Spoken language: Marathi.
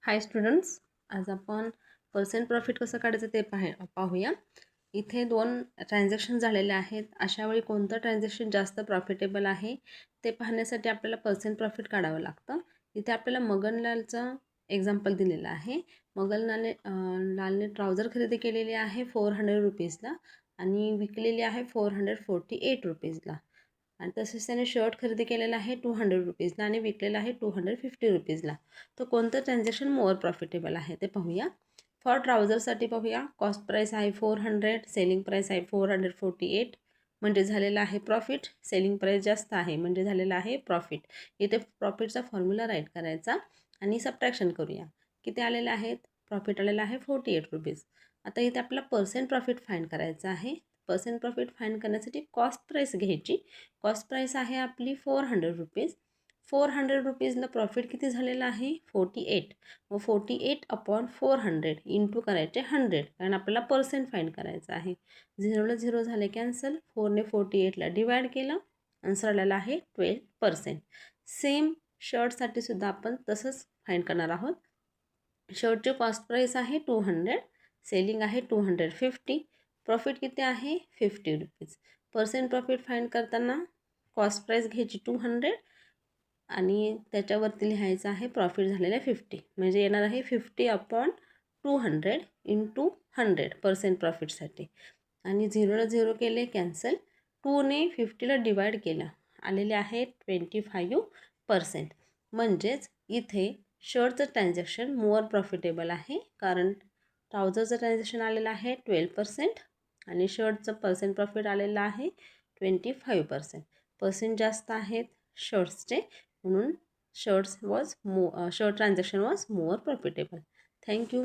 हाय स्टुडंट्स, आज आपण पर्सेंट प्रॉफिट कसं काढायचं ते पाहूया. इथे 2 ट्रान्झॅक्शन झालेले आहेत. अशा वेळी कोणतं ट्रान्झॅक्शन जास्त प्रॉफिटेबल आहे ते पाहण्यासाठी आपल्याला पर्सेंट प्रॉफिट काढावं लागतं. इथे आपल्याला मगनलालचं एक्झाम्पल दिलेलं आहे. लालने ट्राउझर खरेदी केलेली आहे 400 रुपीजला आणि विकलेली आहे 448 रुपीजला. आणि तसेच त्याने शर्ट खरेदी केलेला आहे 200 रुपीजला आणि विकलेला आहे 250 रुपीजला. तर कोणतं ट्रान्झॅक्शन मोर प्रॉफिटेबल आहे ते पाहूया. फॉर ट्राउझरसाठी पाहूया. कॉस्ट प्राईस आहे 400, सेलिंग प्राईस आहे 448, म्हणजे झालेला आहे प्रॉफिट. सेलिंग प्राईस जास्त आहे म्हणजे झालेला आहे प्रॉफिट. इथे प्रॉफिटचा फॉर्म्युला राईट करायचा आणि सबट्रॅक्शन करूया. किती आलेले आहेत? प्रॉफिट आलेला आहे 48 रुपीज. आता इथे आपल्याला पर्सेंट प्रॉफिट फाइंड करायचं आहे. पर्सेंट प्रॉफिट फाइंड करण्यासाठी कॉस्ट प्राईस घ्यायची. कॉस्ट प्राईस आहे आपली 400 रुपीज. 400 रुपीजला प्रॉफिट किती झालेला आहे? 48. मग 48 अपॉन 400 इंटू करायचे 100, कारण आपल्याला पर्सेंट फाइंड करायचं आहे. 0ला 0 झाले कॅन्सल. 4ने 48ला डिवाइड केलं, आन्सर आलेला आहे 12%. सेम शर्टसाठी सुद्धा आपण तसंच फाइंड करणार आहोत. शर्टची कॉस्ट प्राईस आहे 200, सेलिंग आहे 250, प्रॉफिट किती आहे 50 रुपीज. पर्सेंट प्रॉफिट फाइंड करताना कॉस्ट प्राईस घ्यायची 200 आणि त्याच्यावरती लिहायचं आहे प्रॉफिट झालेलं आहे 50, म्हणजे येणार आहे 50 अपॉन 200 इंटू 100 पर्सेंट प्रॉफिटसाठी. आणि 0ला 0 केले कॅन्सल. 2ने 50ला डिवाइड केलं, आलेले आहे 25%. म्हणजेच इथे शर्टचं ट्रान्झॅक्शन मोर प्रॉफिटेबल आहे, कारण ट्राउझरचं ट्रान्झॅक्शन आलेलं आहे 12% आणि शर्टचं पर्सेंट प्रॉफिट आलेलं आहे 25%. पर्सेंट जास्त आहेत शर्ट्सचे, म्हणून shirt transaction was more profitable. Thank you.